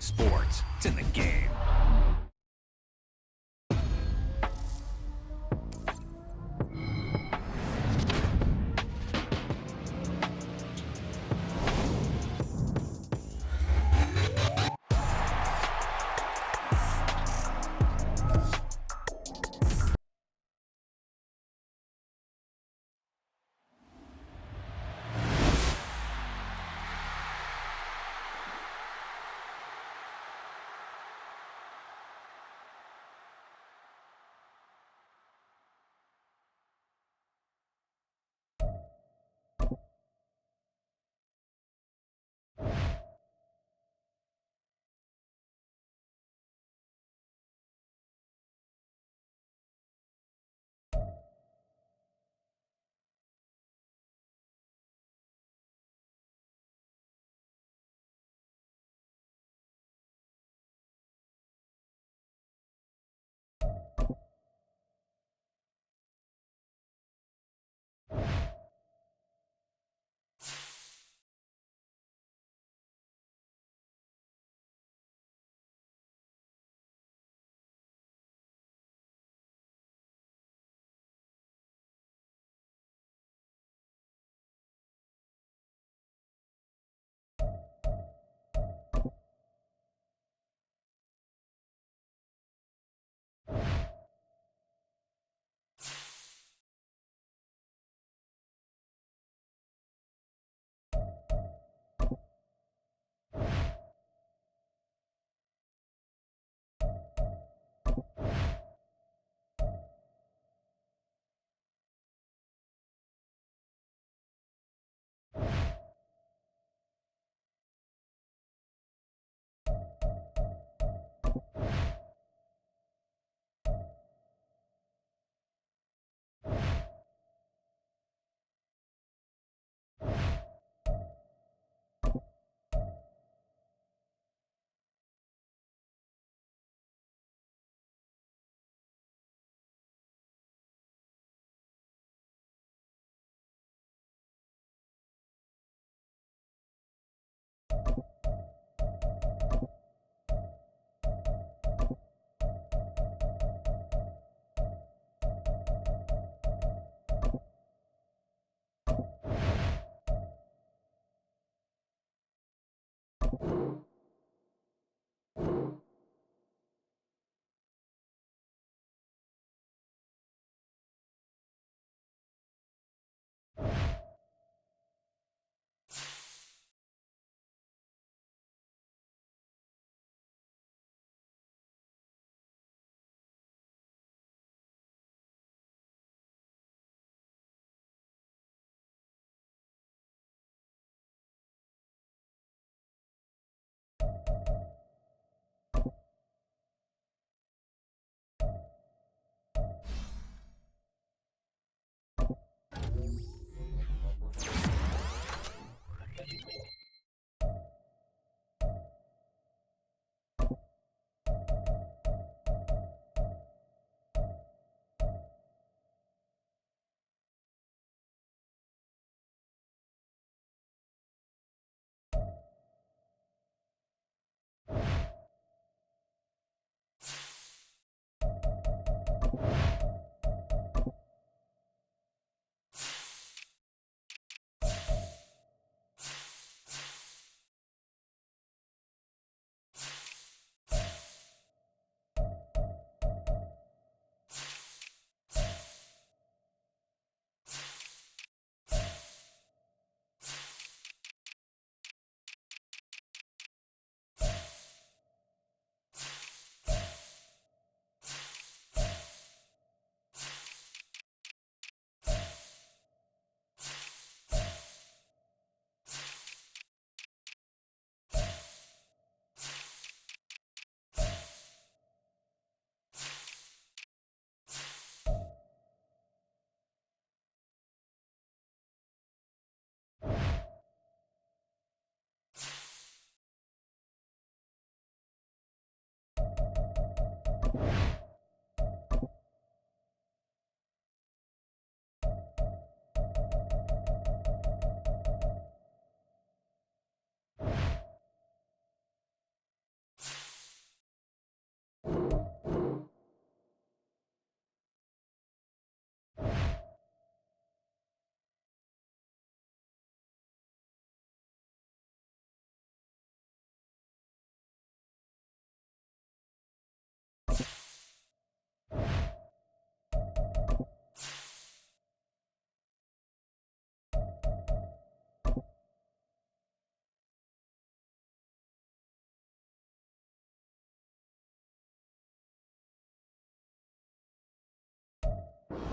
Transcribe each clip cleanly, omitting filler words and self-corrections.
talking sports. It's in the game.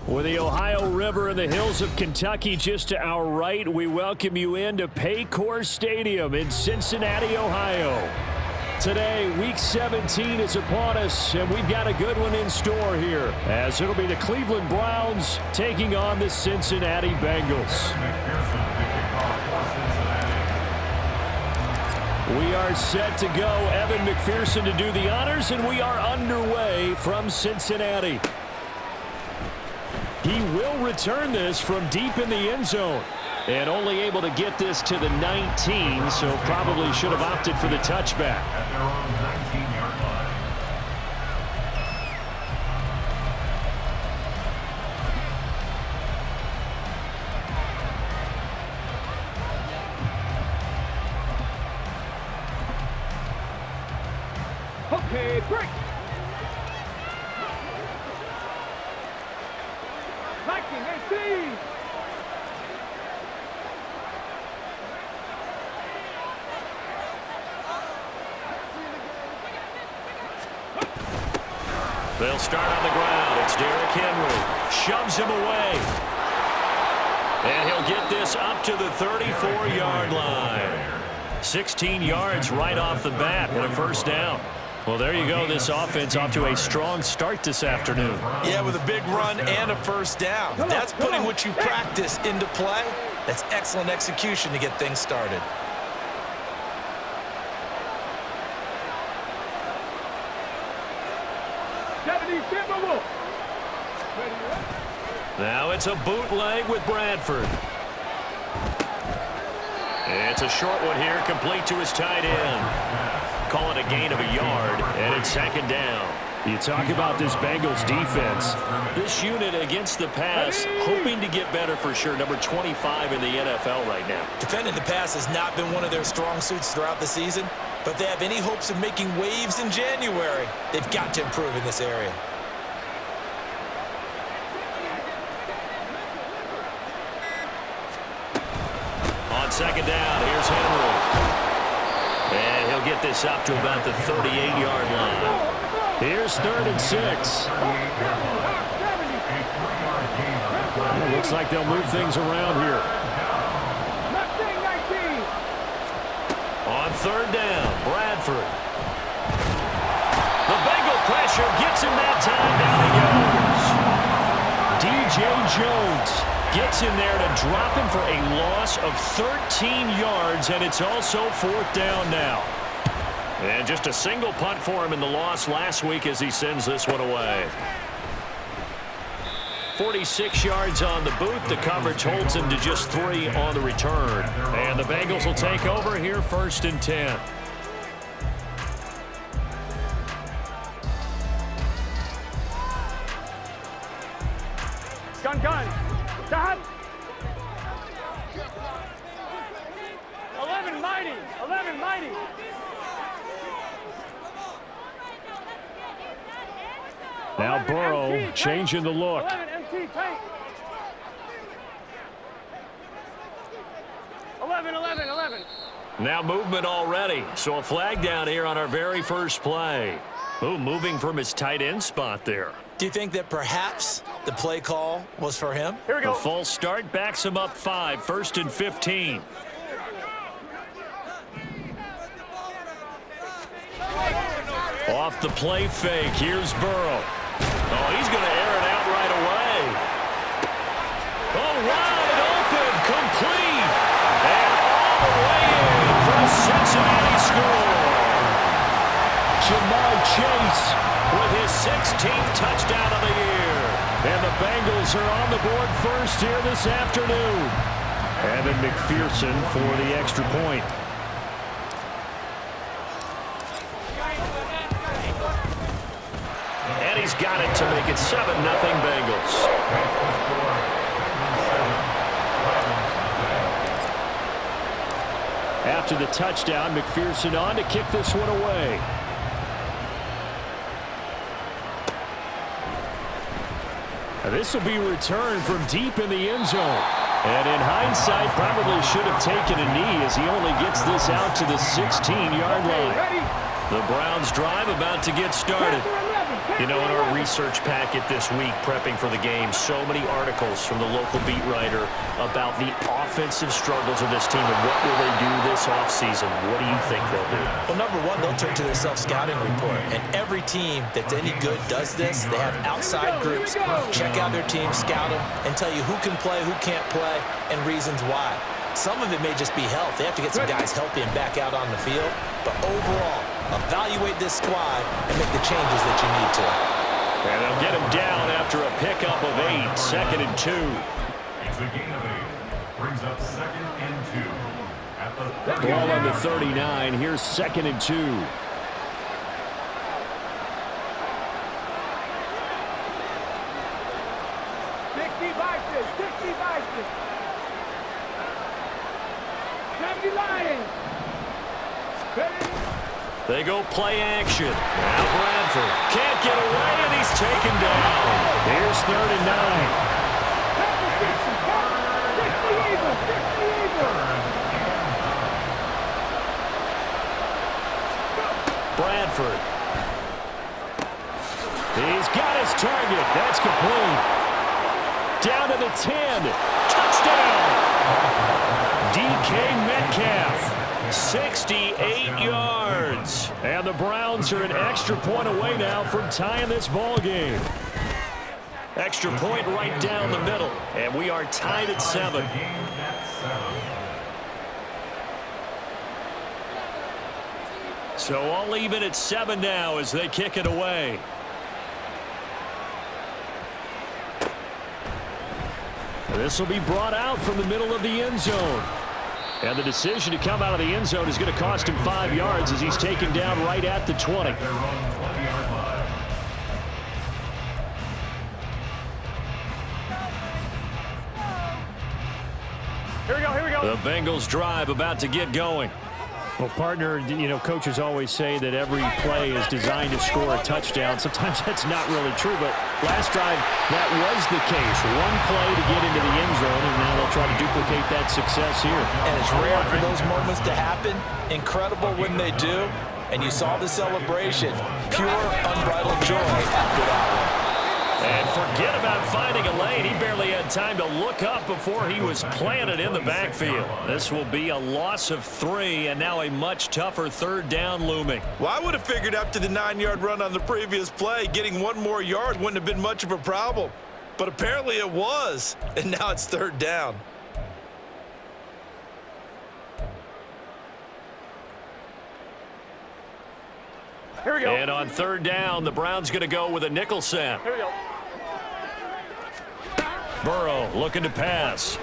With the Ohio River and the hills of Kentucky just to our right, we welcome you into Paycor Stadium in Cincinnati, Ohio. Today, Week 17 is upon us, and we've got a good one in store here, as it'll be the Cleveland Browns taking on the Cincinnati Bengals. We are set to go. Evan McPherson to do the honors, and we are underway from Cincinnati. He will return this from deep in the end zone. And only able to get this to the 19, so probably should have opted for the touchback. At their own 19-yard line. Okay, break. 19-18. They'll start on the ground. It's Derrick Henry. Shoves him away. And he'll get this up to the 34-yard line. 16 yards right off the bat and a first down. Well, there you go. This offense off to a strong start this afternoon. Yeah, with a big run and a first down. That's putting what you practice into play. That's excellent execution to get things started. Now it's a bootleg with Bradford. It's a short one here, complete to his tight end. Call it a gain of a yard, and it's second down. You talk about this Bengals defense. This unit against the pass, hoping to get better for sure. Number 25 in the NFL right now. Defending the pass has not been one of their strong suits throughout the season, but they have any hopes of making waves in January. They've got to improve in this area. On second down, here's Henry. And he'll get this up to about the 38-yard line. Here's 3rd and 6. Looks like they'll move things around here. On 3rd down, Bradford. The Bengal pressure gets him that time. Down he goes. DJ Jones gets in there to drop him for a loss of 13 yards, and it's also 4th down now. And just a single punt for him in the loss last week as he sends this one away. 46 yards on the boot. The coverage holds him to just 3 on the return. And the Bengals will take over here 1st and 10. Gun. Dad. 11 mighty. Now Burrow changing the look. 11 MT tight. 11. Now movement already. So a flag down here on our very first play. Ooh, moving from his tight end spot there. Do you think that perhaps the play call was for him? Here we go. The false start backs him up 5, 1st and 15. Off the play fake, here's Burrow. Oh, he's going to air it out right away. Oh, wide open, complete. And all the way in for a Cincinnati score. Jamar Chase with his 16th touchdown of the year. And the Bengals are on the board first here this afternoon. Evan McPherson for the extra point. And he's got it to make it 7-0 Bengals. After the touchdown, McPherson on to kick this one away. And this will be returned from deep in the end zone. And in hindsight, probably should have taken a knee as he only gets this out to the 16-yard line. The Browns drive about to get started. You know, in our research packet this week, prepping for the game, so many articles from the local beat writer about the offensive struggles of this team and what will they do this offseason. What do you think they'll do? Well, number one, they'll turn to their self-scouting report. And every team that's any good does this. They have outside groups, check out their team, scout them, and tell you who can play, who can't play, and reasons why. Some of it may just be health. They have to get some guys healthy and back out on the field. But overall, evaluate this squad and make the changes that you need to. And they'll get him down after a pickup of 8, 2nd and 2. It's a gain of 8. Brings up 2nd and 2. At the Ball on the 39. Here's 2nd and 2. They go play action. Now Bradford can't get away, and he's taken down. Here's 3rd and 9. Bradford. He's got his target. That's complete. Down to the 10. Touchdown. DK Metcalf. 68 yards. And the Browns are an extra point away now from tying this ball game. Extra point right down the middle. And we are tied at 7. So all even at 7 now as they kick it away. This will be brought out from the middle of the end zone. And the decision to come out of the end zone is going to cost him 5 yards as he's taken down right at the 20. Here we go, here we go. The Bengals drive about to get going. Well, partner, you know, coaches always say that every play is designed to score a touchdown. Sometimes that's not really true, but last drive, that was the case. One play to get into the end zone, and now they'll try to duplicate that success here. And it's rare for those moments to happen. Incredible when they do. And you saw the celebration. Pure, unbridled joy after that one. And forget about finding a lane. He barely had time to look up before he was planted in the backfield. This will be a loss of 3, and now a much tougher 3rd down looming. Well, I would have figured after the 9-yard run on the previous play, getting 1 more yard wouldn't have been much of a problem. But apparently it was, and now it's 3rd down. Here we go. And on 3rd down, the Browns going to go with a nickel set. Here we go. Burrow looking to pass.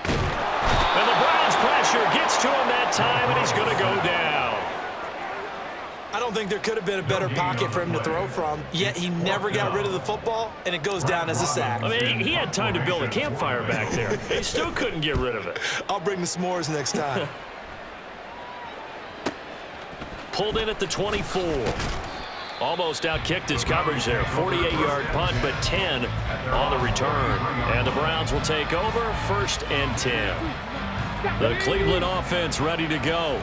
And the Browns pressure gets to him that time, and he's going to go down. I don't think there could have been a better pocket for him to throw from, yet he never got rid of the football, and it goes down as a sack. I mean, he had time to build a campfire back there. He still couldn't get rid of it. I'll bring the s'mores next time. Pulled in at the 24. Almost outkicked his coverage there. 48-yard punt, but 10 on the return. And the Browns will take over 1st and 10. The Cleveland offense ready to go.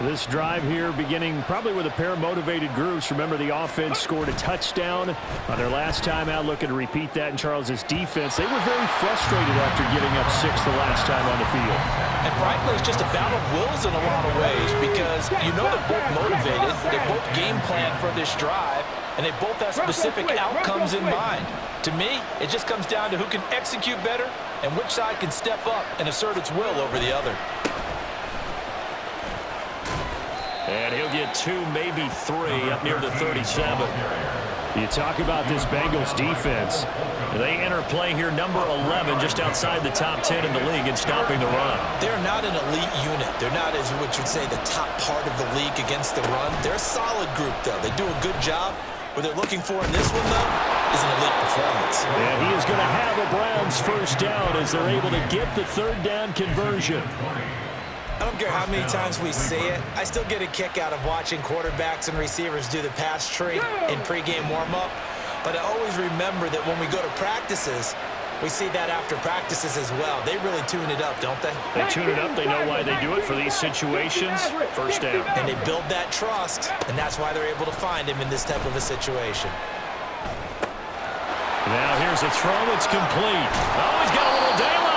This drive here beginning probably with a pair of motivated groups. Remember, the offense scored a touchdown on their last time out, looking to repeat that in Charles's defense. They were very frustrated after giving up 6 the last time on the field. And frankly, it's just a battle of wills in a lot of ways because you know they're both motivated, they both game plan for this drive, and they both have specific outcomes in mind. To me, it just comes down to who can execute better and which side can step up and assert its will over the other. And he'll get 2, maybe 3 up near the 37. You talk about this Bengals defense. They enter play here number 11, just outside the top 10 in the league in stopping the run. They're not an elite unit. They're not, as what you'd say, the top part of the league against the run. They're a solid group, though. They do a good job. What they're looking for in this one, though, is an elite performance. And he is going to have a Browns 1st down as they're able to get the 3rd down conversion. I don't care how many times we see it. I still get a kick out of watching quarterbacks and receivers do the pass tree in pregame warm-up. But I always remember that when we go to practices, We see that after practices as well. They really tune it up, don't they? They tune it up. They know why they do it for these situations. First down. And they build that trust, and that's why they're able to find him in this type of a situation. Now here's a throw. It's complete. Oh, he's got a little daylight.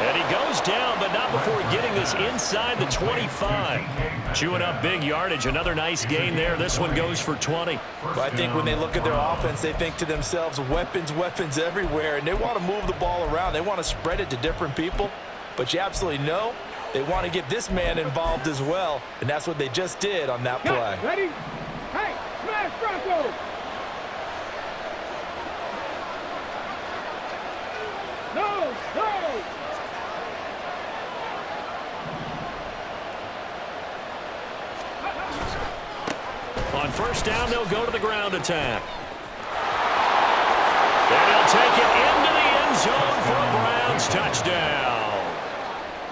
And he goes down, but not before getting this inside the 25. Chewing up big yardage. Another nice gain there. This one goes for 20. Well, I think when they look at their offense, they think to themselves, weapons, weapons everywhere, and they want to move the ball around. They want to spread it to different people. But you absolutely know they want to get this man involved as well, and that's what they just did on that play. Ready? Hey, smash Bronco! No, no! On first down, they'll go to the ground attack. And he'll take it into the end zone for a Browns touchdown.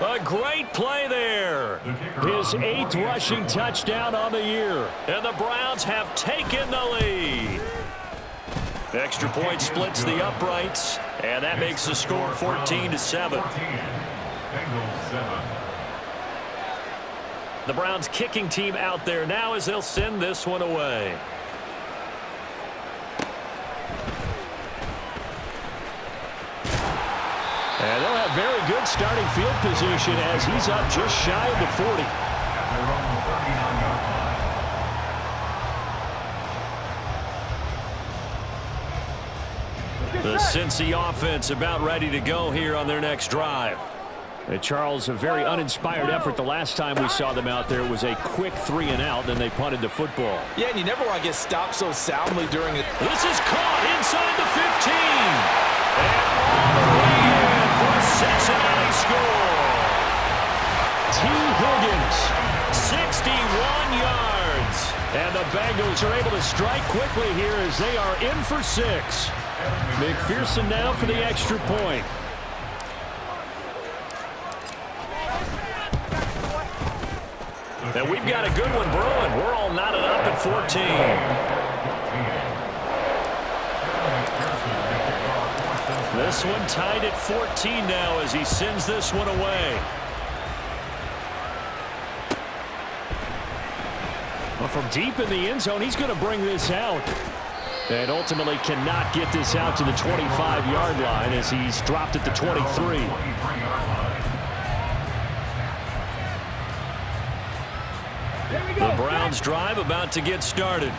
A great play there. His 8th rushing touchdown on the year. And the Browns have taken the lead. Extra point splits the uprights, and that makes the score 14-7. Bengals 7. The Browns kicking team out there now as they'll send this one away. And they'll have very good starting field position as he's up just shy of the 40. The Cincy offense about ready to go here on their next drive. Charles, a very uninspired effort the last time we saw them out there. It was a quick 3 and out, then they punted the football. Yeah, and you never want to get stopped so soundly during it. This is caught inside the 15. And all the way in for a Cincinnati score. T. Higgins, 61 yards. And the Bengals are able to strike quickly here as they are in for 6. McPherson now for the extra point. And we've got a good one brewing. We're all knotted up at 14. This one tied at 14 now as he sends this one away. Well, from deep in the end zone, he's going to bring this out. And ultimately cannot get this out to the 25-yard line as he's dropped at the 23. The Browns drive about to get started.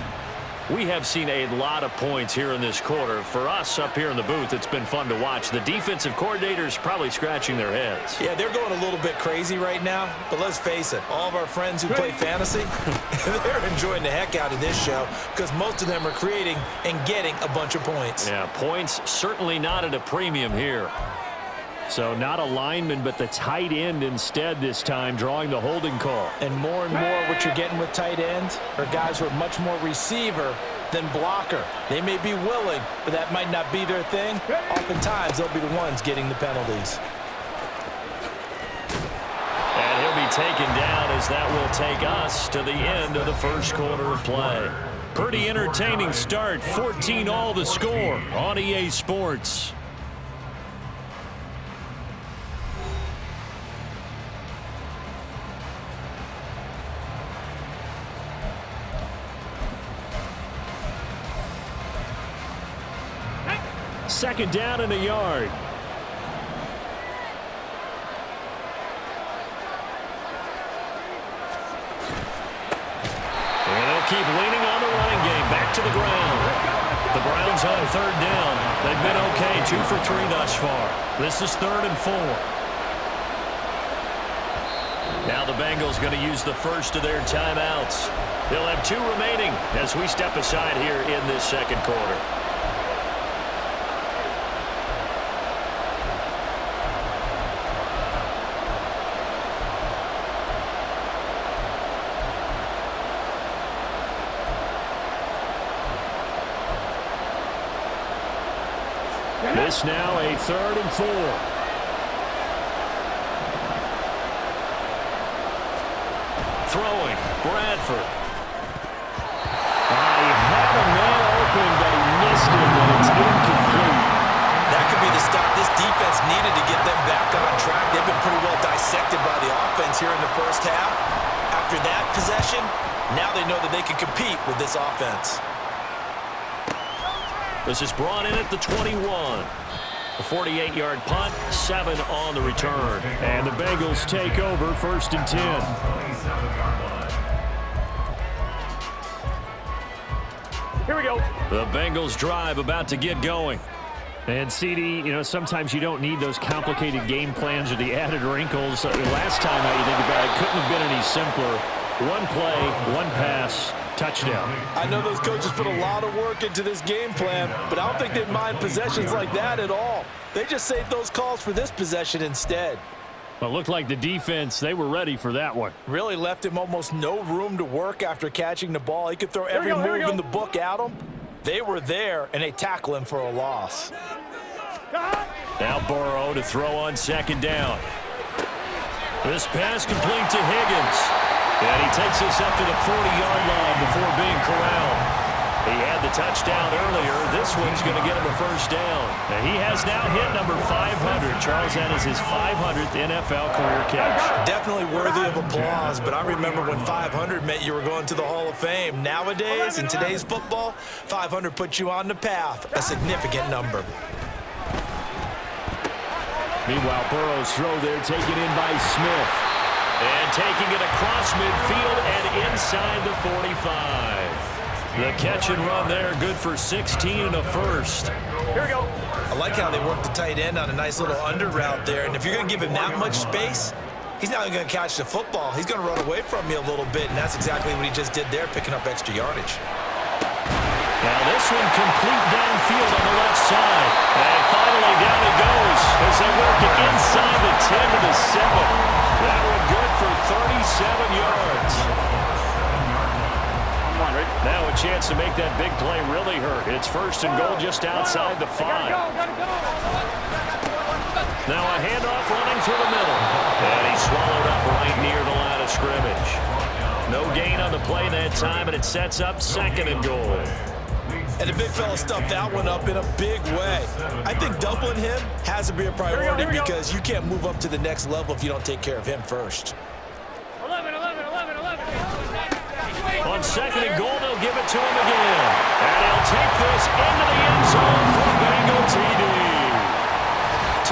We have seen a lot of points here in this quarter. For us up here in the booth, it's been fun to watch. The defensive coordinators probably scratching their heads. Yeah, they're going a little bit crazy right now, but let's face it, all of our friends who play fantasy, they're enjoying the heck out of this show because most of them are creating and getting a bunch of points. Yeah, points certainly not at a premium here. So not a lineman, but the tight end instead this time, drawing the holding call. And more what you're getting with tight ends are guys who are much more receiver than blocker. They may be willing, but that might not be their thing. Oftentimes, they'll be the ones getting the penalties. And he'll be taken down as that will take us to the end of the first quarter of play. Pretty entertaining start. 14-all the score on EA Sports. Second down and a yard. And they'll keep leaning on the running game. Back to the ground. The Browns on third down. They've been okay, 2 for 3 thus far. This is 3rd and 4. Now the Bengals going to use the first of their timeouts. They'll have 2 remaining as we step aside here in this second quarter. This now a 3rd and 4. Throwing, Bradford. He had a man open, but he missed him, and it's incomplete. That could be the stop this This is brought in at the 21. A 48-yard punt, 7 on the return. And the Bengals take over 1st and 10. Here we go. The Bengals drive about to get going. And CD, you know, sometimes you don't need those complicated game plans or the added wrinkles. Last time out, you think about it, couldn't have been any simpler. One play, one pass, touchdown. I know those coaches put a lot of work into this game plan, but I don't think they'd mind possessions like that at all. They just saved those calls for this possession instead. Well, it looked like the defense, they were ready for that one. Really left him almost no room to work after catching the ball. He could throw every move in the book at him. They were there, and they tackle him for a loss. Now Burrow to throw on 2nd down. This pass complete to Higgins. And he takes us up to the 40-yard line before being corralled. He had the touchdown earlier. This one's going to get him a 1st down. And he has now hit number 500. Charles, that is his 500th NFL career catch. Definitely worthy of applause, but I remember when 500 meant you were going to the Hall of Fame. Nowadays, in today's football, 500 puts you on the path, a significant number. Meanwhile, Burrow's throw there taken in by Smith. And taking it across midfield and inside the 45. The catch and run there, good for 16 and a 1st. Here we go. I like how they worked the tight end on a nice little under route there. And if you're going to give him that much space, he's not going to catch the football. He's going to run away from you a little bit, and that's exactly what he just did there, picking up extra yardage. Now this one complete downfield on the left side. And finally down it goes as they work it inside the 10 to the 7. That one good for 37 yards. Now a chance to make that big play really hurt. It's 1st and goal just outside the 5. Now a handoff running through the middle. And he's swallowed up right near the line of scrimmage. No gain on the play that time, and it sets up 2nd and goal. And the big fella stuffed that one up in a big way. I think doubling him has to be a priority because you can't move up to the next level if you don't take care of him first. 11. On 2nd and goal, they'll give it to him again. And he'll take this into the end zone for Bengal TD.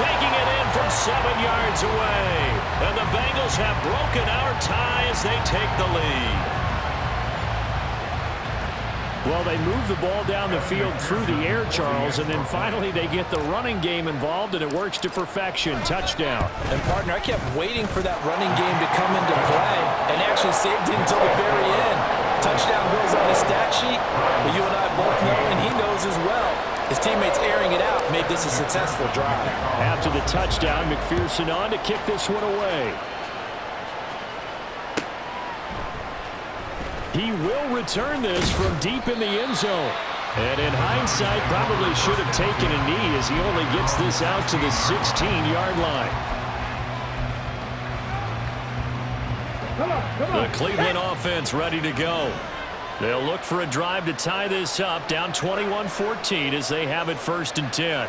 Taking it in from 7 yards away. And the Bengals have broken our tie as they take the lead. Well, they move the ball down the field through the air, Charles, and then finally they get the running game involved, and it works to perfection. Touchdown. And, partner, I kept waiting for that running game to come into play and actually saved it until the very end. Touchdown goes on the stat sheet, but you and I both know, and he knows as well, his teammates airing it out made this a successful drive. After the touchdown, McPherson on to kick this one away. He will return this from deep in the end zone. And in hindsight, probably should have taken a knee as he only gets this out to the 16-yard line. The Cleveland offense ready to go. They'll look for a drive to tie this up, down 21-14 as they have it 1st and 10.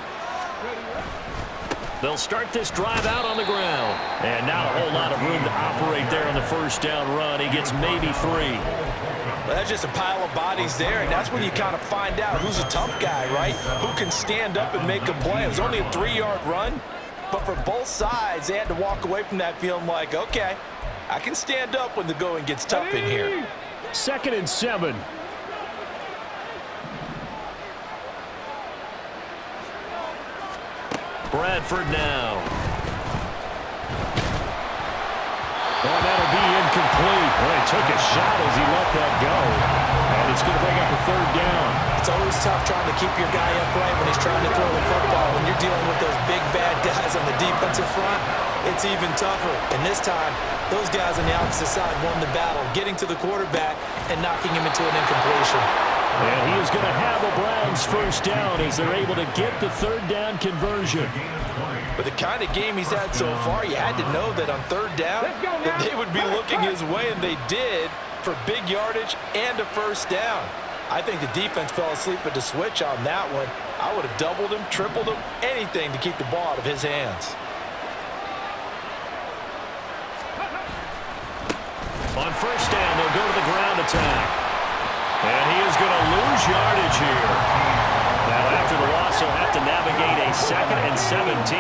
They'll start this drive out on the ground. And not a whole lot of room to operate there on the 1st down run. He gets maybe 3. Well, that's just a pile of bodies there, and that's when you kind of find out who's a tough guy, right? Who can stand up and make a play. It was only a 3-yard run, but for both sides, they had to walk away from that feeling like, okay, I can stand up when the going gets tough in here. 2nd and 7. Bradford now. Oh, that'll be incomplete. Well, he took a shot as he let that go. And it's going to bring up a 3rd down. It's always tough trying to keep your guy upright when he's trying to throw the football. When you're dealing with those big, bad guys on the defensive front, it's even tougher. And this time, those guys on the opposite side won the battle, getting to the quarterback and knocking him into an incompletion. And he is going to have the Browns 1st down as they're able to get the 3rd down conversion. With the kind of game he's had so far, you had to know that on 3rd down that they would be looking his way, and they did for big yardage and a 1st down. I think the defense fell asleep at the switch on that one. I would have doubled him, tripled him, anything to keep the ball out of his hands. On 1st down, they'll go to the ground attack. And he is going to lose yardage here. Now and 17.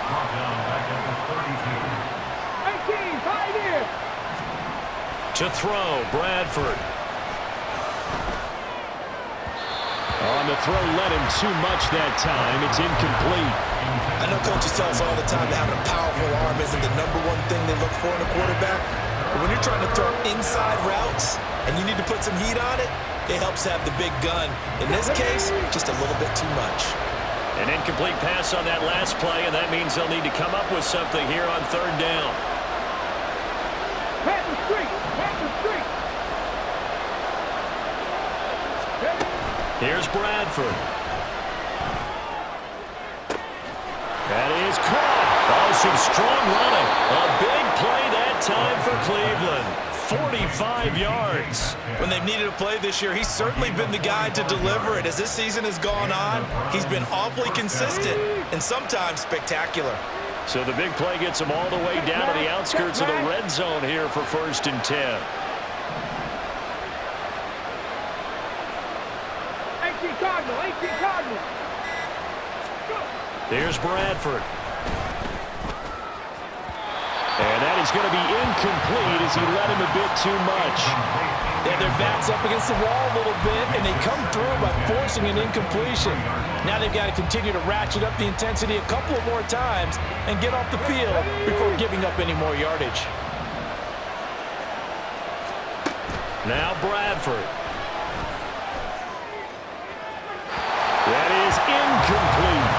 Brought down back at the 32. 18, pioneer. To throw, Bradford. On the throw, led him too much that time. It's incomplete. I know coaches tell us all the time that having a powerful arm isn't the #1 thing they look for in a quarterback. But when you're trying to throw inside routes and you need to put some heat on it, it helps have the big gun. In this case, just a little bit too much. An incomplete pass on that last play, and that means they'll need to come up with something here on 3rd down. Pat the street. Pat the street. Here's Bradford. That is caught. Oh, some strong running. A big play that time for Cleveland. 45 yards. When they've needed a play this year, he's certainly been the guy to deliver it. As this season has gone on, he's been awfully consistent and sometimes spectacular. So the big play gets them all the way down to the outskirts of the red zone here for 1st and 10. 18 Cardinal, 18 Cardinal. There's Bradford. And that is going to be incomplete as he led him a bit too much. Yeah, their back's up against the wall a little bit, and they come through by forcing an incompletion. Now they've got to continue to ratchet up the intensity a couple of more times and get off the field before giving up any more yardage. Now Bradford. That is incomplete.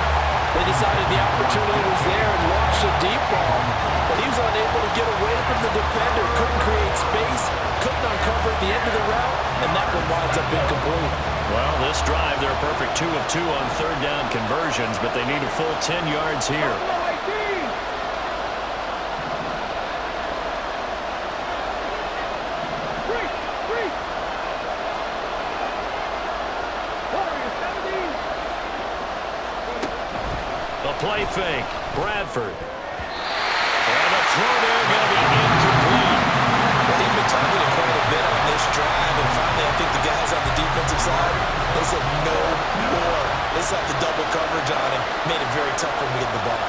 They decided the opportunity was there and launched a deep ball, but he was unable to get away from the defender, couldn't create space, couldn't uncover at the end of the route, and that one winds up incomplete. Well, this drive, they're a perfect 2 of 2 on 3rd down conversions, but they need a full 10 yards here. Play fake. Bradford. And the throw there going to be incomplete. Well, they've been targeted quite a bit on this drive, and finally I think the guys on the defensive side, they said no more. They slapped the double coverage on him, made it very tough for him to get the ball.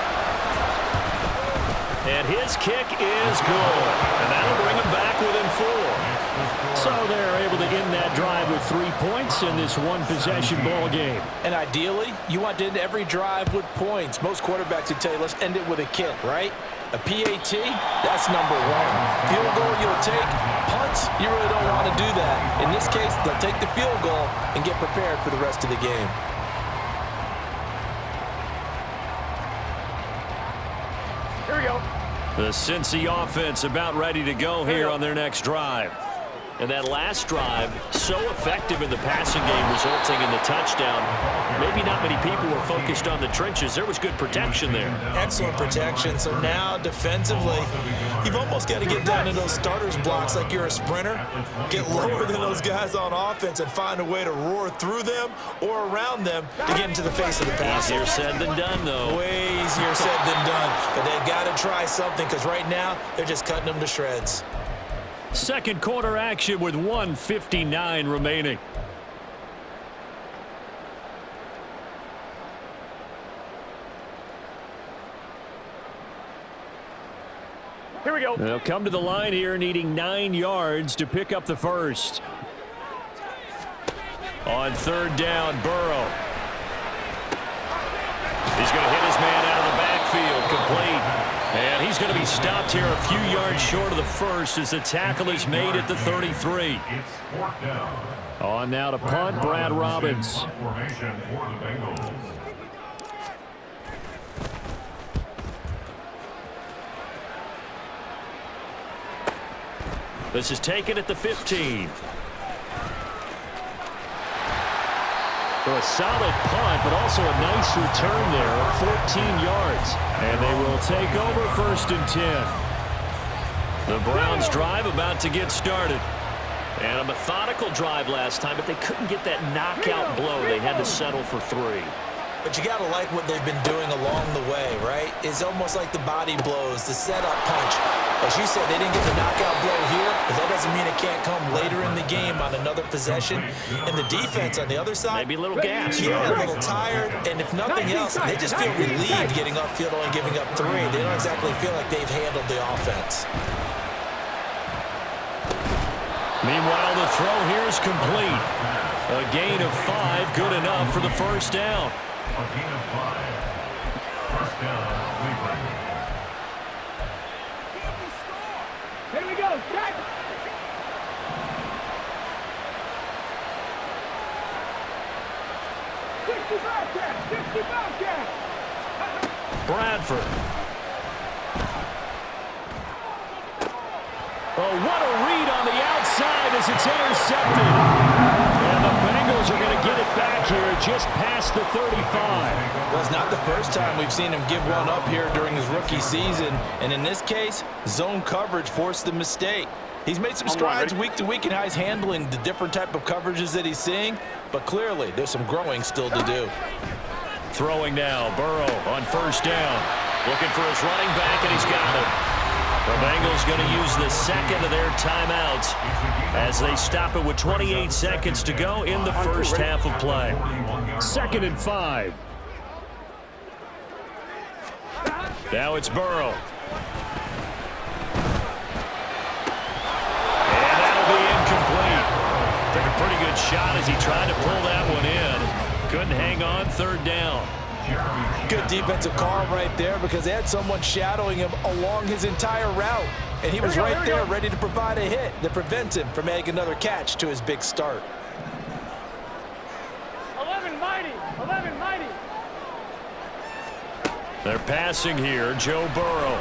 And his kick is good. And that'll bring him back within 4. So they're able to end that drive with 3 points in this one-possession ball game. And ideally, you want to end every drive with points. Most quarterbacks would tell you, let's end it with a kick, right? A PAT, that's #1. Field goal you'll take. Punts, you really don't want to do that. In this case, they'll take the field goal and get prepared for the rest of the game. Here we go. The Cincy offense about ready to go here on their next drive. And that last drive, so effective in the passing game, resulting in the touchdown. Maybe not many people were focused on the trenches. There was good protection there. Excellent protection. So now, defensively, you've almost got to get down to those starters blocks like you're a sprinter. Get lower than those guys on offense and find a way to roar through them or around them to get into the face of the pass. Easier said than done, though. Way easier said than done. But they've got to try something because right now, they're just cutting them to shreds. Second quarter action with 1:59 remaining. Here we go. They'll come to the line here needing 9 yards to pick up the first. On 3rd down, Burrow. He's going to hit his man out of the backfield, complete. And he's going to be stopped here a few yards short of the first as the tackle is made at the 33. It's 4th down. On now to punt, Brad Robbins. Formation for the Bengals. This is taken at the 15. So a solid punt, but also a nice return there of 14 yards. And they will take over 1st and 10. The Browns drive about to get started. And a methodical drive last time, but they couldn't get that knockout blow. They had to settle for 3. But you got to like what they've been doing along the way, right? It's almost like the body blows, the setup punch. As you said, they didn't get the knockout blow here, but that doesn't mean it can't come later in the game on another possession. And the defense on the other side, maybe a little gas. Yeah, a little tired, and if nothing else, they just feel relieved getting upfield, only giving up 3. They don't exactly feel like they've handled the offense. Meanwhile, the throw here is complete. A gain of 5, good enough for the first down. A gain of 5. First down, Cleveland. Here we go, set. Bradford. Oh, what a read on the outside as it's intercepted. And the Bengals are going to get it back here just past the 35. Well, it's not the first time we've seen him give one up here during his rookie season. And in this case, zone coverage forced the mistake. He's made some strides week to week in how he's handling the different type of coverages that he's seeing. But clearly, there's some growing still to do. Throwing now, Burrow on first down. Looking for his running back, and he's got it. The Bengals going to use the second of their timeouts as they stop it with 28 seconds to go in the first half of play. 2nd and 5. Now it's Burrow. And that'll be incomplete. Took a pretty good shot as he tried to pull that one in. Couldn't hang on, 3rd down. Good defensive call right there because they had someone shadowing him along his entire route. And he was right there ready to provide a hit that prevents him from making another catch to his big start. 11 mighty, 11 mighty. They're passing here, Joe Burrow.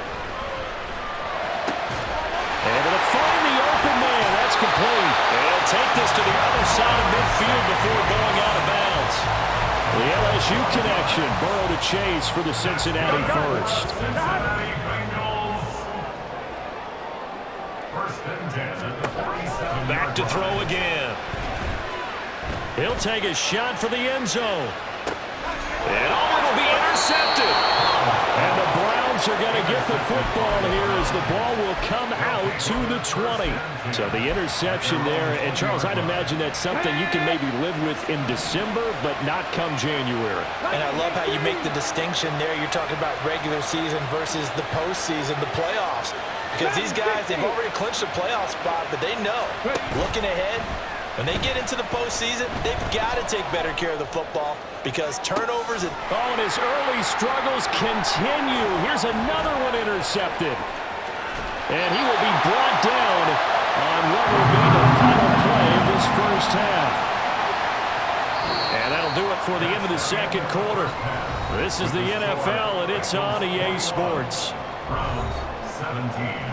Able to find the open man. That's complete. They'll take this to the other side of midfield before going out of bounds. The LSU connection, Burrow to Chase for the Cincinnati first. Cincinnati Bengals. 1st and 10 at the 47. Back to throw again. He'll take a shot for the end zone. And it'll be intercepted. And the Browns are going to get the football here as the ball will come out to the 20. So the interception there. And, Charles, I'd imagine that's something you can maybe live with in December, but not come January. And I love how you make the distinction there. You're talking about regular season versus the postseason, the playoffs. Because these guys, they've already clinched a playoff spot, but they know, looking ahead, when they get into the postseason, they've got to take better care of the football because turnovers and... Oh, and his early struggles continue. Here's another one intercepted. And he will be brought down on what will be the final play of this first half. And that'll do it for the end of the 2nd quarter. This is the NFL, and it's on EA Sports. Browns 17.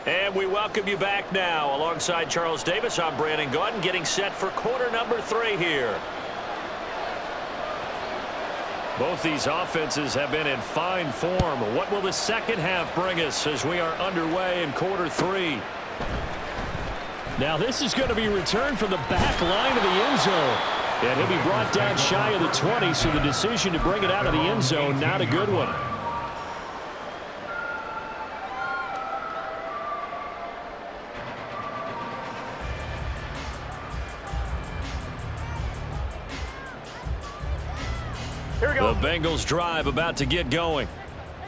And we welcome you back now. Alongside Charles Davis, I'm Brandon Gaudin, getting set for quarter number 3 here. Both these offenses have been in fine form. What will the second half bring us as we are underway in quarter 3? Now this is going to be returned from the back line of the end zone. And he'll be brought down shy of the 20, so the decision to bring it out of the end zone, not a good one. The Bengals drive about to get going.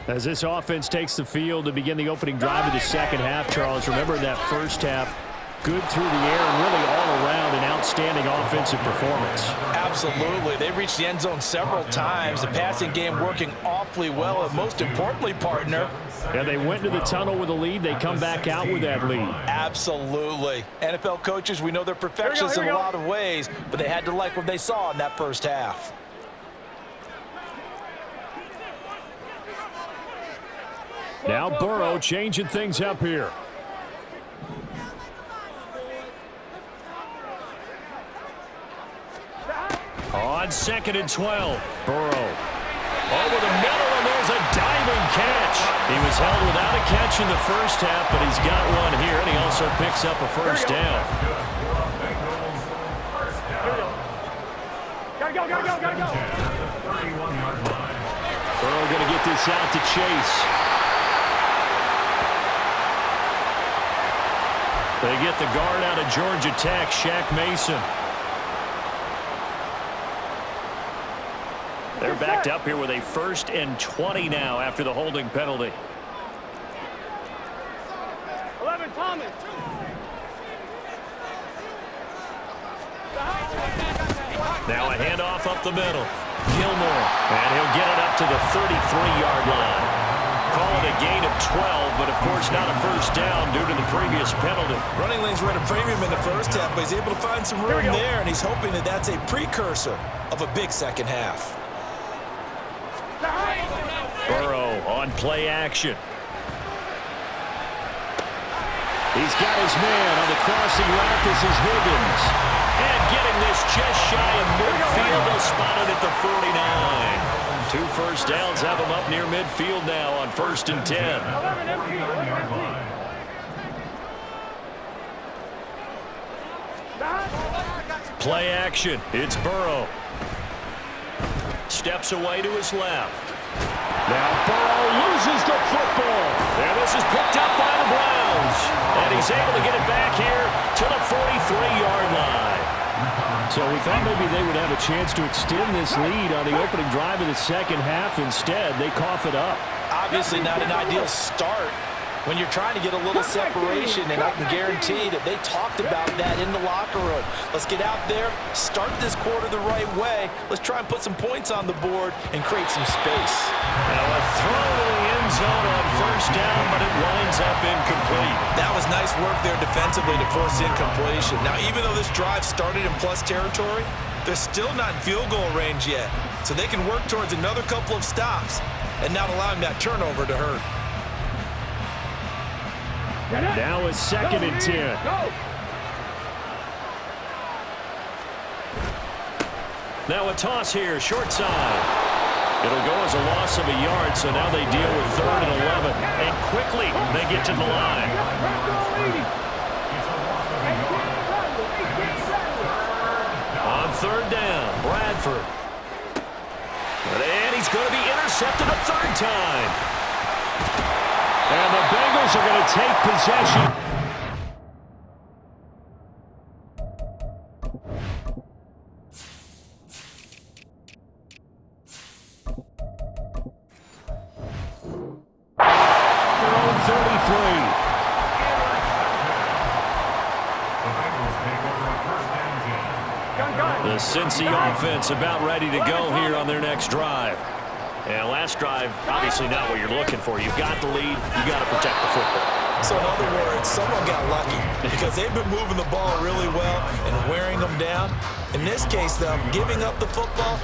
As this offense takes the field to begin the opening drive of the second half, Charles, remember that first half, good through the air and really all around an outstanding offensive performance. Absolutely. They reached the end zone several times. The passing game working awfully well, and most importantly, partner. And they went to the tunnel with a lead. They come back out with that lead. Absolutely. NFL coaches, we know they're perfectionists in a lot of ways, but they had to like what they saw in that first half. Now Burrow changing things up here. On 2nd and 12, Burrow. Over the middle, and there's a diving catch. He was held without a catch in the first half, but he's got one here, and he also picks up a first down. Gotta go. 31-yard line. Burrow going to get this out to Chase. They get the guard out of Georgia Tech, Shaq Mason. They're backed up here with a 1st and 20 now after the holding penalty. 11, Thomas. Now a handoff up the middle. Gilmore, and he'll get it up to the 33-yard line. Call it a gain of 12, but of course not a first down due to the previous penalty. Running lanes were at a premium in the first half, but he's able to find some room there, and he's hoping that that's a precursor of a big second half. Burrow on play action. He's got his man on the crossing route. This is Higgins. And getting this just shy of midfield. They'll spot it at the 49. 2 first downs have him up near midfield now on 1st and 10. Play action. It's Burrow. Steps away to his left. Now Burrow loses the football. And this is picked up by the Browns. And he's able to get it back here to the 43-yard line. So we thought maybe they would have a chance to extend this lead on the opening drive of the second half. Instead, they cough it up. Obviously not an ideal start when you're trying to get a little separation, and I can guarantee that they talked about that in the locker room. Let's get out there, start this quarter the right way. Let's try and put some points on the board and create some space. Now a throw to the end zone on first down, but it winds up incomplete. That was nice work there defensively to force incompletion. Now, even though this drive started in plus territory, they're still not in field goal range yet. So they can work towards another couple of stops and not allowing that turnover to hurt. Now a 2nd and 10. Now a toss here, short side. It'll go as a loss of a yard, so now they deal with 3rd and 11. And quickly, they get to the line. On 3rd down, Bradford. And he's going to be intercepted a 3rd time. And the Bengals are going to take possession. Their own 33. The Cincy offense about ready to go here on their next drive. And last drive, obviously not what you're looking for. You've got the lead. You've got to protect the football. So in other words, someone got lucky because they've been moving the ball really well and wearing them down. In this case, though, giving up the football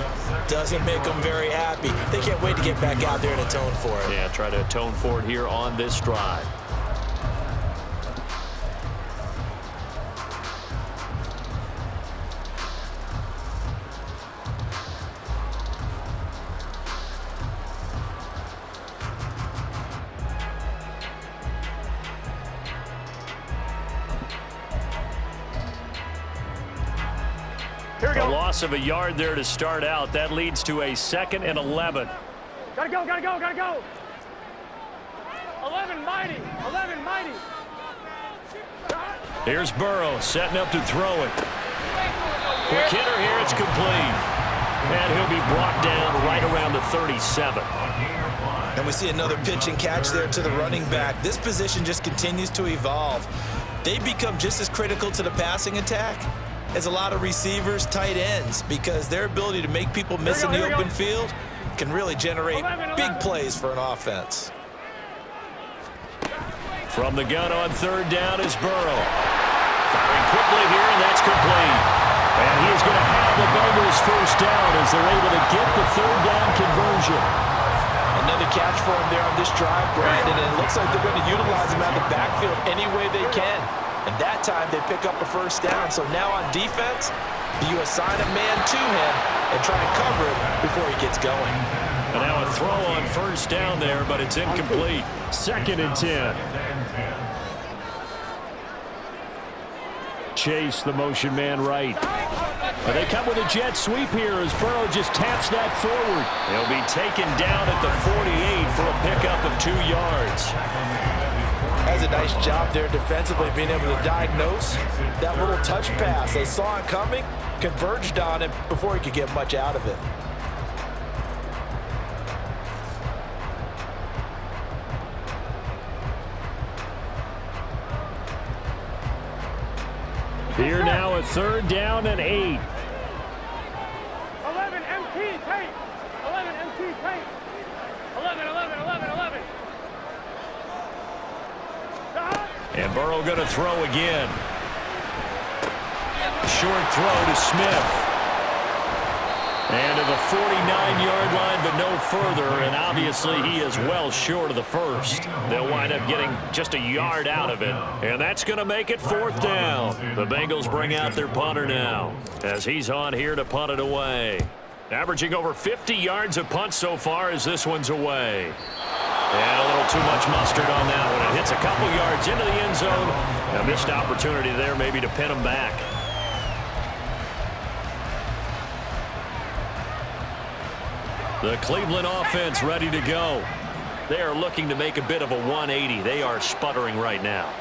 doesn't make them very happy. They can't wait to get back out there and atone for it. Yeah, try to atone for it here on this drive. A loss of a yard there to start out. That leads to a 2nd and 11. Gotta go. 11 mighty. Here's Burrow setting up to throw it. Quick hitter here. It's complete. And he'll be brought down right around the 37. And we see another pitch and catch there to the running back. This position just continues to evolve. They become just as critical to the passing attack as a lot of receivers, tight ends, because their ability to make people miss in the open field can really generate big plays for an offense. From the gun on 3rd down is Burrow. Firing quickly here, and that's complete. And he is going to have the Bengals first down as they're able to get the 3rd down conversion. Another catch for him there on this drive, Brandon, and it looks like they're going to utilize him out of the backfield any way they can. And that time they pick up a first down. So now on defense, you assign a man to him and try and cover it before he gets going. And now a throw on first down there, but it's incomplete. 2nd and 10. Chase, the motion man right. But they come with a jet sweep here as Burrow just taps that forward. He'll be taken down at the 48 for a pickup of 2 yards. That's a nice job there defensively, being able to diagnose that little touch pass. They saw it coming, converged on it before he could get much out of it. Here now a 3rd down and 8. 11 MT tape. 11 MT tape. 11. And Burrow going to throw again. Short throw to Smith. And to the 49-yard line, but no further. And obviously he is well short of the first. They'll wind up getting just a yard out of it. And that's going to make it 4th down. The Bengals bring out their punter now as he's on here to punt it away. Averaging over 50 yards a punt so far as this one's away. And a little too much mustard on that one. It hits a couple yards into the end zone. A missed opportunity there maybe to pin him back. The Cleveland offense ready to go. They are looking to make a bit of a 180. They are sputtering right now.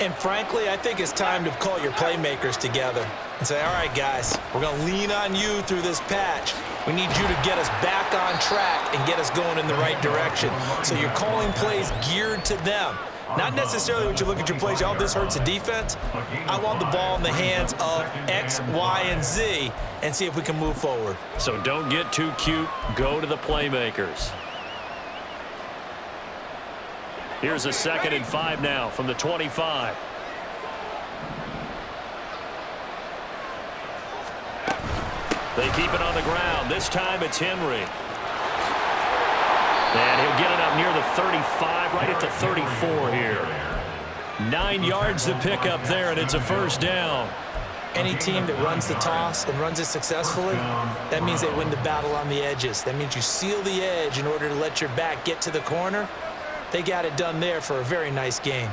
And frankly, I think it's time to call your playmakers together and say, all right, guys, we're going to lean on you through this patch. We need you to get us back on track and get us going in the right direction. So you're calling plays geared to them. Not necessarily when you look at your plays, oh, this hurts the defense. I want the ball in the hands of X, Y, and Z and see if we can move forward. So don't get too cute. Go to the playmakers. Here's a 2nd and 5 now from the 25. They keep it on the ground. This time it's Henry. And he'll get it up near the 35, right at the 34 here. 9 yards to pick up there, and it's a 1st down. Any team that runs the toss and runs it successfully, that means they win the battle on the edges. That means you seal the edge in order to let your back get to the corner. They got it done there for a very nice game.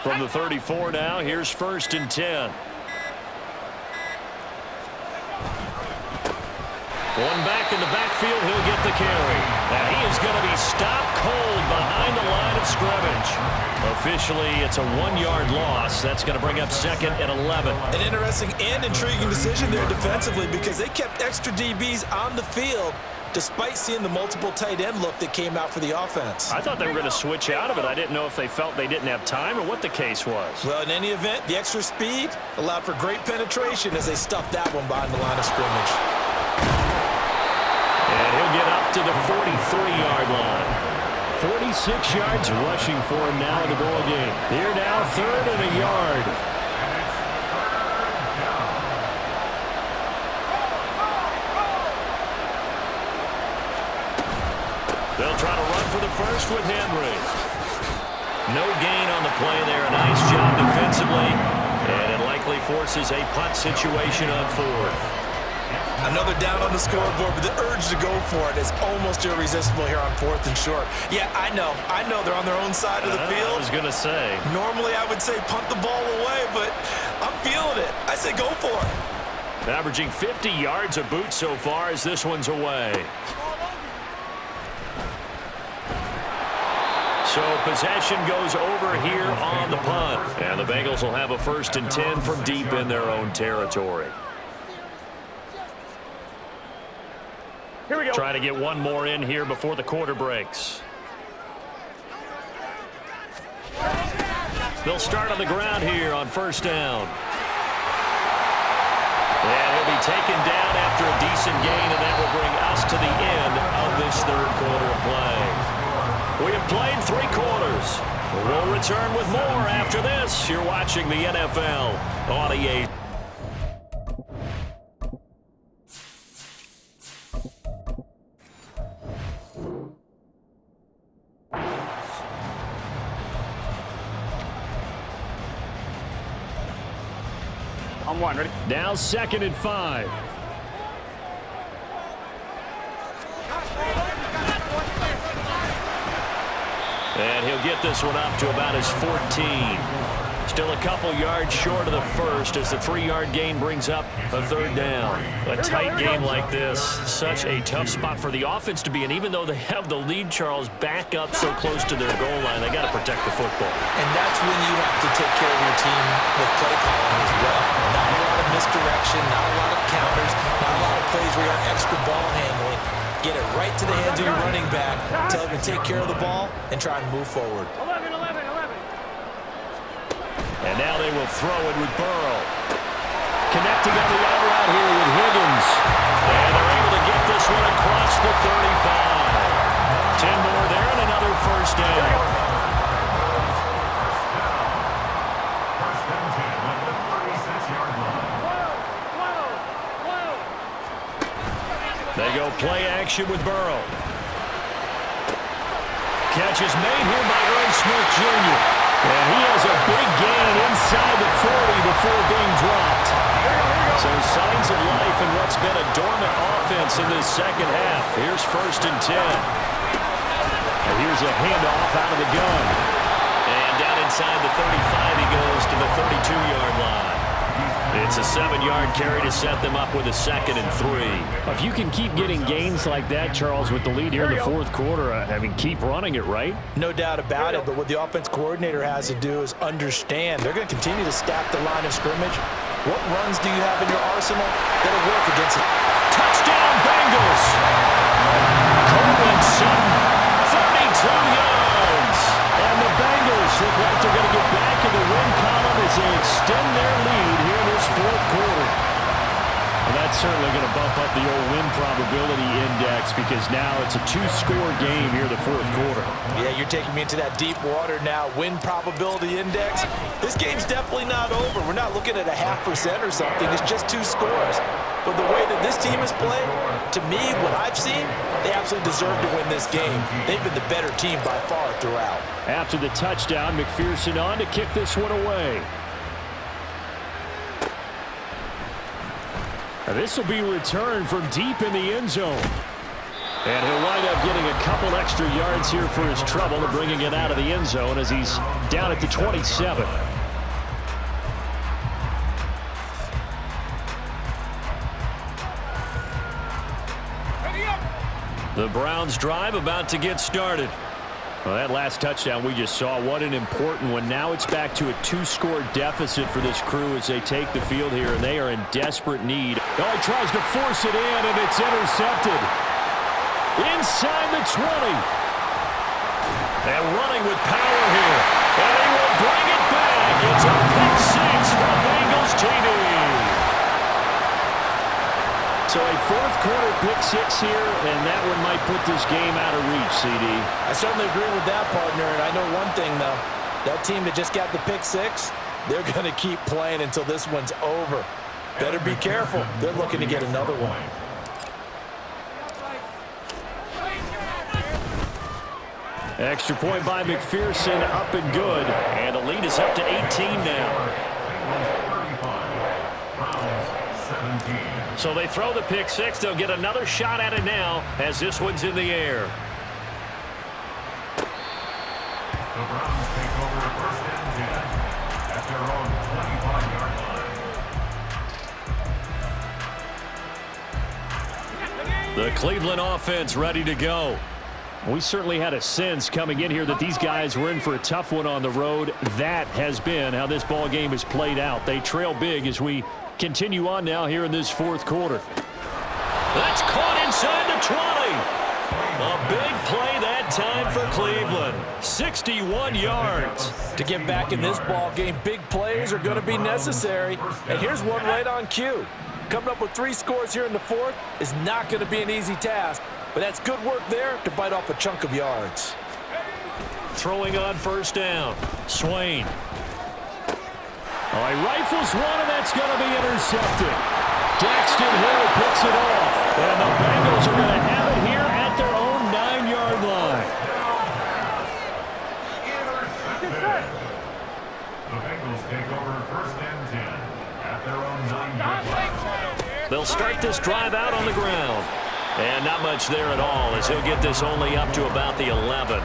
From the 34 now, here's 1st and 10. One back in the backfield, he'll get the carry. And he is going to be stopped cold behind the line of scrimmage. Officially, it's a 1-yard loss. That's going to bring up 2nd and 11. An interesting and intriguing decision there defensively because they kept extra DBs on the field despite seeing the multiple tight end look that came out for the offense. I thought they were going to switch out of it. I didn't know if they felt they didn't have time or what the case was. Well, in any event, the extra speed allowed for great penetration as they stuffed that one behind the line of scrimmage. And he'll get up to the 43-yard line. 46 yards rushing for him now in the ball game. Here now, 3rd and a yard. They'll try to run for the first with Henry. No gain on the play there. A nice job defensively. And it likely forces a punt situation on 4th. Another down on the scoreboard, but the urge to go for it is almost irresistible here on 4th and short. Yeah, I know they're on their own side of the field. I was going to say. Normally I would say punt the ball away, but I'm feeling it. I say go for it. Averaging 50 yards a boot so far as this one's away. So possession goes over here on the punt. And the Bengals will have a 1st and 10 from deep in their own territory. Here we go. Try to get one more in here before the quarter breaks. They'll start on the ground here on 1st down. And he'll be taken down after a decent gain, and that will bring us to the end of this 3rd quarter of play. We have played 3 quarters. We'll return with more after this. You're watching the NFL on EA. On one, ready? Now 2nd and 5. And he'll get this one up to about his 14. Still a couple yards short of the first as the 3-yard gain brings up a 3rd down. A tight game like this, such a tough spot for the offense to be in. Even though they have the lead, Charles, back up so close to their goal line, they got to protect the football. And that's when you have to take care of your team with play calling as well. Not a lot of misdirection, not a lot of counters, not a lot of plays where you have extra ball handling. Get it right to the hands of your running back, tell him to take care of the ball, and try and move forward. 11. And now they will throw it with Burrow. Connecting on the out route here with Higgins. And they're able to get this one across the 35. 10 more there and another first down. First and 10 at the 36-yard line. They go play action with Burrow. Catch is made here by Irv Smith Jr. And he has a big gain inside the 40 before being dropped. So signs of life in what's been a dormant offense in this second half. Here's 1st and 10. And here's a handoff out of the gun. And down inside the 35, he goes to the 32-yard line. It's a 7-yard carry to set them up with a 2nd and 3. If you can keep getting gains like that, Charles, with the lead here in the 4th quarter, I mean, keep running it, right? No doubt about it, but what the offense coordinator has to do is understand they're going to continue to stack the line of scrimmage. What runs do you have in your arsenal that'll work against it? Touchdown, Bengals! Coleman Sutton, 32 yards! And the Bengals look like they're going to get back in the win column as they extend their lead here in this 4th quarter. Well, that's certainly going to bump up the old win probability index because now it's a 2-score game here in the 4th quarter. Yeah, you're taking me into that deep water now. Win probability index. This game's definitely not over. We're not looking at a 0.5% or something. It's just 2 scores. But the way that this team has played, to me, what I've seen, they absolutely deserve to win this game. They've been the better team by far throughout. After the touchdown, McPherson on to kick this one away. This will be returned from deep in the end zone. And he'll wind up getting a couple extra yards here for his trouble and bringing it out of the end zone as he's down at the 27. The Browns drive about to get started. Well, that last touchdown we just saw, what an important one. Now it's back to a 2-score deficit for this crew as they take the field here, and they are in desperate need. Oh, he tries to force it in, and it's intercepted. Inside the 20. And running with power here. And he will bring it back. It's a pick 6 for Bengals TD. So a 4th quarter pick 6 here, and that one might put this game out of reach, CD. I certainly agree with that, partner, and I know one thing, though. That team that just got the pick 6, they're going to keep playing until this one's over. Better be careful. They're looking to get another one. Extra point by McPherson, up and good. And the lead is up to 18 now. So they throw the pick 6. They'll get another shot at it now as this one's in the air. The Browns take over 1st and 10 at their own 25-yard line. The Cleveland offense ready to go. We certainly had a sense coming in here that these guys were in for a tough one on the road. That has been how this ball game has played out. They trail big as we continue on now here in this 4th quarter. That's caught inside the 20. A big play that time for Cleveland. 61 yards. To get back in this ball game, big plays are going to be necessary. And here's one right on cue. Coming up with 3 scores here in the 4th is not going to be an easy task. But that's good work there to bite off a chunk of yards. Throwing on 1st down. Swain. Oh, he rifles one, and that's going to be intercepted. Daxton Hill picks it off. And the Bengals are going to have it here at their own 9-yard line. The Bengals take over 1st and 10 at their own this drive out on the ground. And not much there at all as he'll get this only up to about the 11.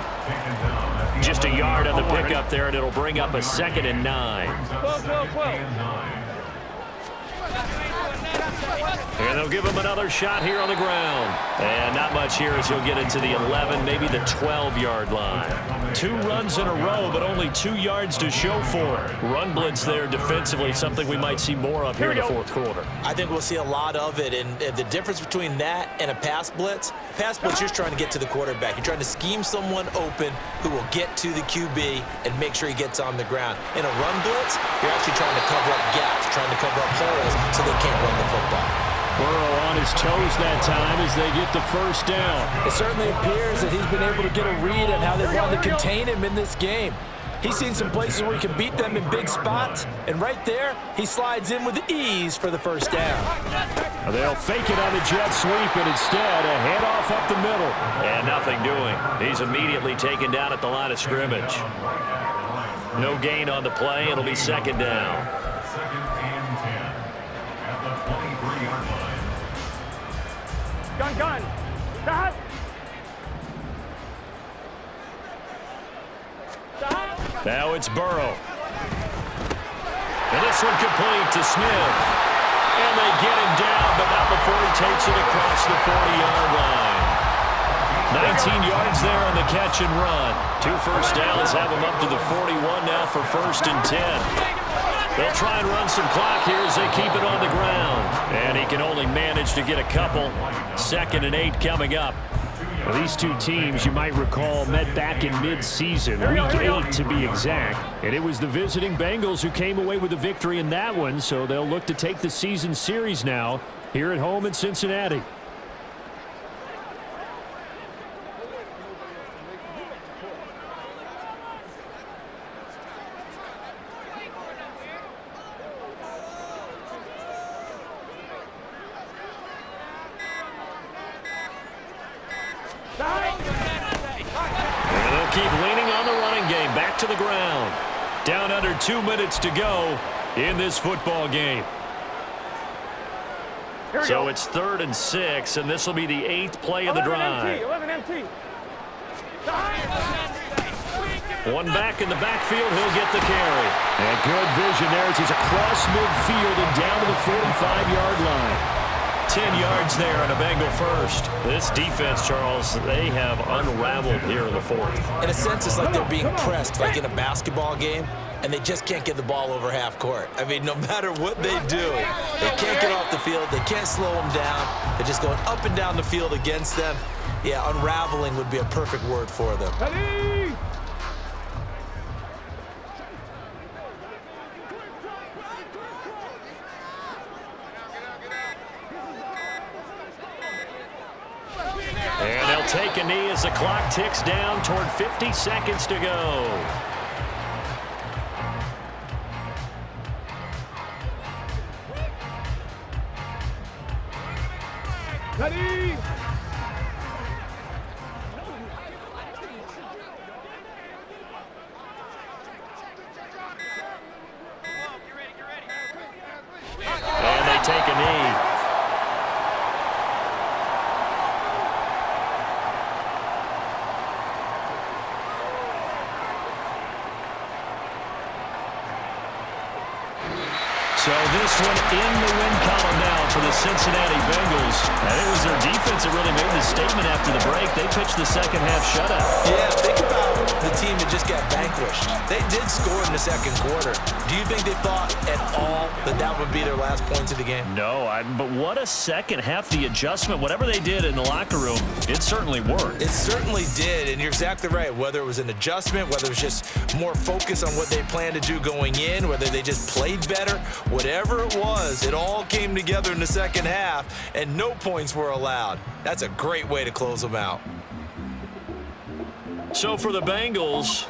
Just a yard on the pickup there, and it'll bring up a 2nd and 9. 12. And they'll give him another shot here on the ground. And not much here as he'll get into the 11, maybe the 12-yard line. 2 runs in a row, but only 2 yards to show for it. Run blitz there defensively, something we might see more of here in the fourth quarter. I think we'll see a lot of it, and the difference between that and a pass blitz, you're trying to get to the quarterback. You're trying to scheme someone open who will get to the QB and make sure he gets on the ground. In a run blitz, you're actually trying to cover up gaps, trying to cover up holes so they can't run the football. Burrow on his toes that time as they get the first down. It certainly appears that he's been able to get a read on how they want to contain him in this game. He's seen some places where he can beat them in big spots, and right there, he slides in with ease for the first down. They'll fake it on the jet sweep, and instead a handoff up the middle. And nothing doing. He's immediately taken down at the line of scrimmage. No gain on the play. It'll be 2nd down. 2nd and 10 at the 23-yard line. Gun. Stop. Now it's Burrow. And this one complete to Smith. And they get him down, but not before he takes it across the 40-yard line. 19 yards there on the catch and run. 2 first downs have him up to the 41 now for 1st and 10. They'll try and run some clock here as they keep it on the ground. And he can only manage to get a couple. 2nd and 8 coming up. Well, these two teams, you might recall, met back in mid-season, week 8 to be exact. And it was the visiting Bengals who came away with a victory in that one, so they'll look to take the season series now here at home in Cincinnati. And they'll keep leaning on the running game. Back to the ground. Down under 2 minutes to go in this football game. So it's 3rd and 6, and this will be the 8th play of the drive. 11 MT. One back in the backfield, he'll get the carry. And good vision there as he's across midfield and down to the 45-yard line. 10 yards there and a Bengal first. This defense, Charles, they have unraveled here in the 4th. In a sense, it's like they're being pressed, like in a basketball game, and they just can't get the ball over half court. I mean, no matter what they do, they can't get off the field. They can't slow them down. They're just going up and down the field against them. Yeah, unraveling would be a perfect word for them. And they'll take a knee as the clock ticks down toward 50 seconds to go. Ready? And they take a knee. So this one in the win column now for the Cincinnati Bengals. And it was their defense that really made the statement after the break. They pitched the second half shutout. Yeah, think about the team that just got vanquished. They did score in the 2nd quarter. Do you think they thought at all that that would be their last points of the game? No, but what a second half. The adjustment, whatever they did in the locker room, it certainly worked. It certainly did, and you're exactly right. Whether it was an adjustment, whether it was just more focus on what they planned to do going in, whether they just played better, whatever it was, it all came together in the 2nd half, and no points were allowed. That's a great way to close them out. So for the Bengals,